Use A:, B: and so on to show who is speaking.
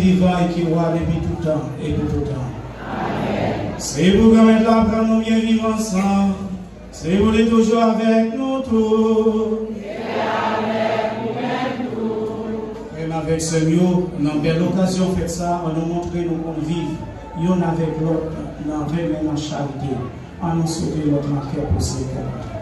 A: Vivant et qui roi depuis tout temps et pour tout temps. C'est vous qui êtes là pour nous bien vivre ensemble. C'est vous qui êtes toujours avec nous tous. Et avec ce mieux, on a une belle occasion de faire ça, on nous montre nous qu'on vit, l'un avec l'autre, dans la charité, on nous souhaite notre marqueur pour ces cas.